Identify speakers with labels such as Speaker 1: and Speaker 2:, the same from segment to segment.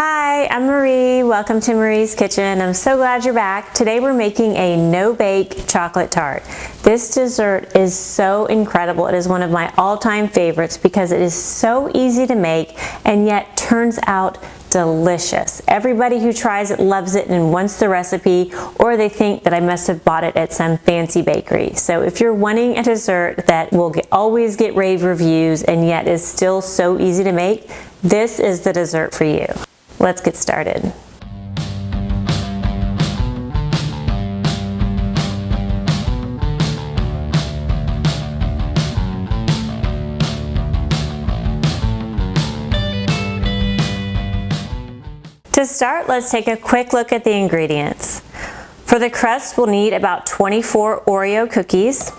Speaker 1: Hi, I'm Marie. Welcome to Marie's Kitchen. I'm so glad you're back. Today we're making a no-bake chocolate tart. This dessert is so incredible. It is one of my all-time favorites because it is so easy to make and yet turns out delicious. Everybody who tries it loves it and wants the recipe, or they think that I must have bought it at some fancy bakery. So if you're wanting a dessert that will always get rave reviews and yet is still so easy to make, this is the dessert for you. Let's get started. To start, let's take a quick look at the ingredients. For the crust, we'll need about 24 Oreo cookies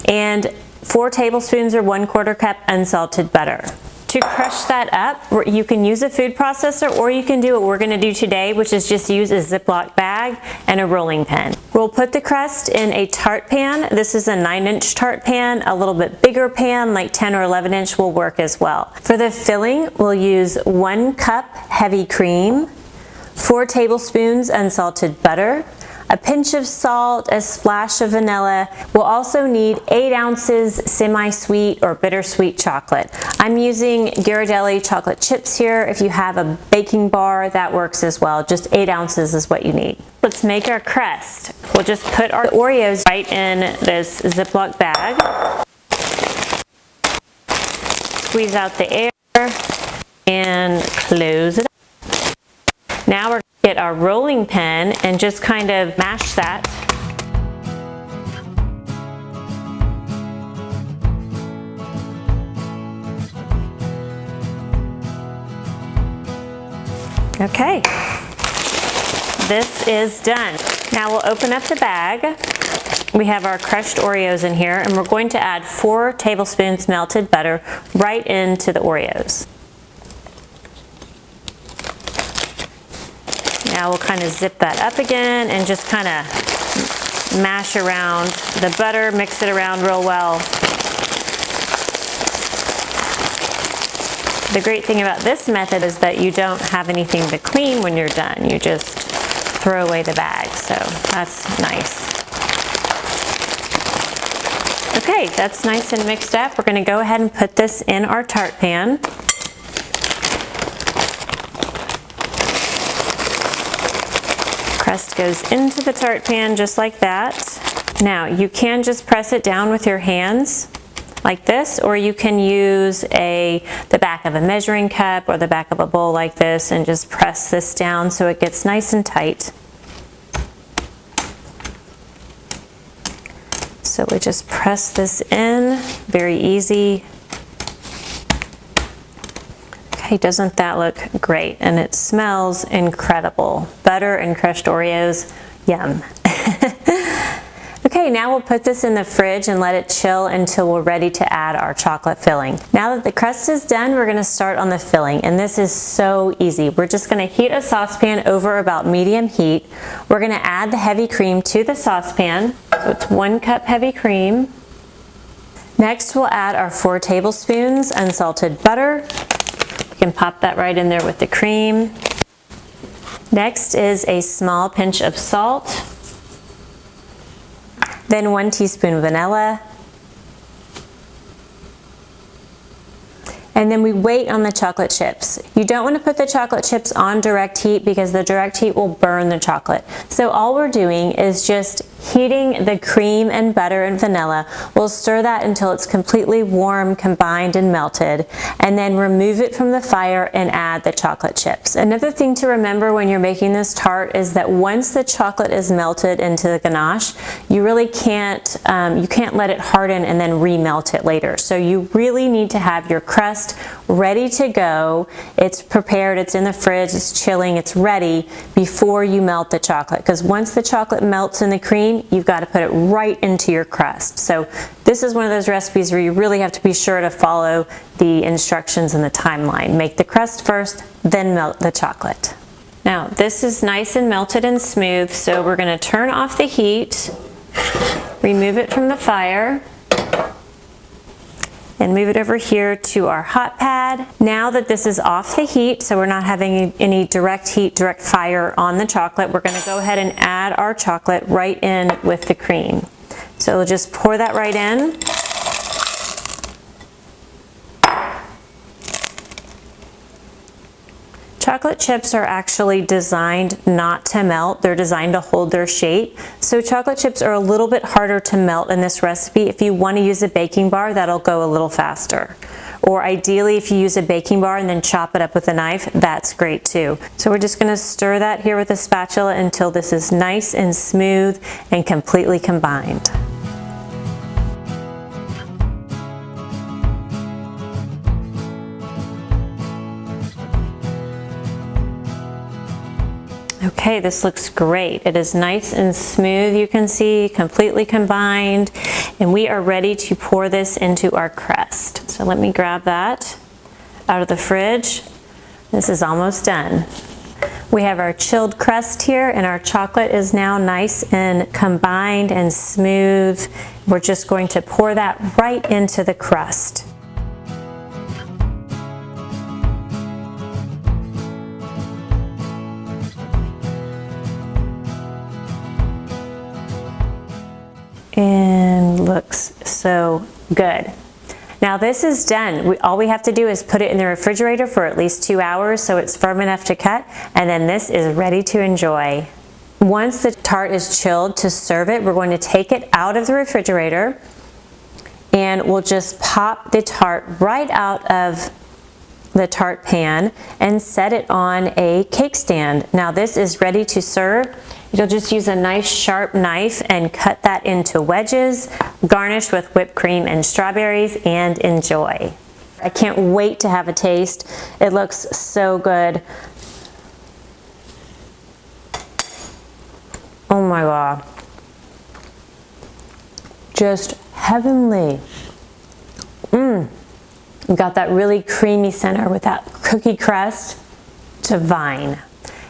Speaker 1: and 4 tablespoons or 1/4 cup unsalted butter. To crush that up, you can use a food processor or you can do what we're going to do today, which is just use a Ziploc bag and a rolling pin. We'll put the crust in a tart pan. This is a 9-inch tart pan. A little bit bigger pan, like 10 or 11 inch, will work as well. For the filling, we'll use 1 cup heavy cream, 4 tablespoons unsalted butter, a pinch of salt, a splash of vanilla. We'll also need 8 ounces semi-sweet or bittersweet chocolate. I'm using Ghirardelli chocolate chips here. If you have a baking bar, that works as well. Just 8 ounces is what you need. Let's make our crust. We'll just put our Oreos right in this Ziploc bag. Squeeze out the air and close it up. Now we're going to get our rolling pin and just kind of mash that. Okay, this is done. Now we'll open up the bag. We have our crushed Oreos in here and we're going to add 4 tablespoons melted butter right into the Oreos. Now we'll kind of zip that up again and just kind of mash around the butter, mix it around real well. The great thing about this method is that you don't have anything to clean when you're done. You just throw away the bag, so that's nice. Okay, that's nice and mixed up. We're going to go ahead and put this in our tart pan. Crust goes into the tart pan just like that. Now you can just press it down with your hands like this, or you can use the back of a measuring cup or the back of a bowl like this and just press this down so it gets nice and tight. So we just press this in, very easy. Okay, doesn't that look great? And it smells incredible. Butter and crushed Oreos, yum. Okay, now we'll put this in the fridge and let it chill until we're ready to add our chocolate filling. Now that the crust is done, we're gonna start on the filling, and this is so easy. We're just gonna heat a saucepan over about medium heat. We're gonna add the heavy cream to the saucepan. So it's 1 cup heavy cream. Next, we'll add our 4 tablespoons unsalted butter. You can pop that right in there with the cream. Next is a small pinch of salt. Then 1 teaspoon vanilla. And then we wait on the chocolate chips. You don't want to put the chocolate chips on direct heat because the direct heat will burn the chocolate. So all we're doing is just heating the cream and butter and vanilla. We'll stir that until it's completely warm, combined, and melted, and then remove it from the fire and add the chocolate chips. Another thing to remember when you're making this tart is that once the chocolate is melted into the ganache, you really can't let it harden and then remelt it later. So you really need to have your crust ready to go. It's prepared, it's in the fridge, it's chilling, it's ready before you melt the chocolate. Because once the chocolate melts in the cream, you've got to put it right into your crust. So this is one of those recipes where you really have to be sure to follow the instructions and the timeline. Make the crust first, then melt the chocolate. Now this is nice and melted and smooth, so we're going to turn off the heat, remove it from the fire, and move it over here to our hot pad. Now that this is off the heat, so we're not having any direct heat, direct fire on the chocolate, we're gonna go ahead and add our chocolate right in with the cream. So we'll just pour that right in. Chocolate chips are actually designed not to melt. They're designed to hold their shape. So chocolate chips are a little bit harder to melt in this recipe. If you want to use a baking bar, that'll go a little faster. Or ideally, if you use a baking bar and then chop it up with a knife, that's great too. So we're just going to stir that here with a spatula until this is nice and smooth and completely combined. Okay, this looks great. It is nice and smooth, you can see, completely combined, and we are ready to pour this into our crust. So let me grab that out of the fridge. This is almost done. We have our chilled crust here, and our chocolate is now nice and combined and smooth. We're just going to pour that right into the crust. And looks so good. Now this is done. All we have to do is put it in the refrigerator for at least 2 hours so it's firm enough to cut, and then this is ready to enjoy. Once the tart is chilled, to serve it, we're going to take it out of the refrigerator and we'll just pop the tart right out of the tart pan and set it on a cake stand. Now this is ready to serve. You'll just use a nice sharp knife and cut that into wedges, garnish with whipped cream and strawberries, and enjoy. I can't wait to have a taste. It looks so good. Oh my God. Just heavenly. You've got that really creamy center with that cookie crust. Divine.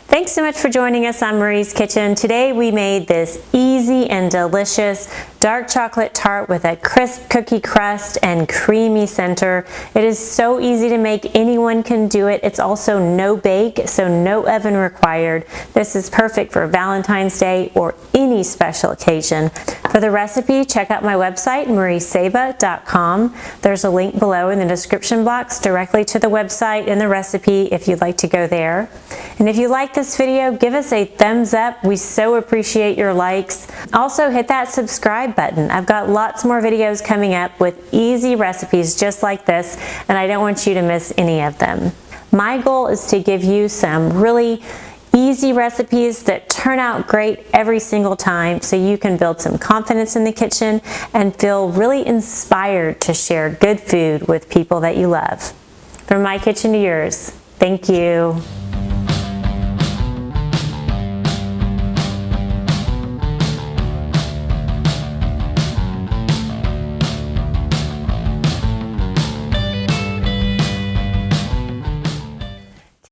Speaker 1: Thanks so much for joining us on Marie's Kitchen. Today we made this easy and delicious dark chocolate tart with a crisp cookie crust and creamy center. It is so easy to make, anyone can do it. It's also no bake, so no oven required. This is perfect for Valentine's Day or any special occasion. For the recipe, check out my website, mariesaba.com. There's a link below in the description box directly to the website and the recipe if you'd like to go there. And if you like this video, give us a thumbs up. We so appreciate your likes. Also, hit that subscribe button. I've got lots more videos coming up with easy recipes just like this, and I don't want you to miss any of them. My goal is to give you some really easy recipes that turn out great every single time so you can build some confidence in the kitchen and feel really inspired to share good food with people that you love. From my kitchen to yours, thank you.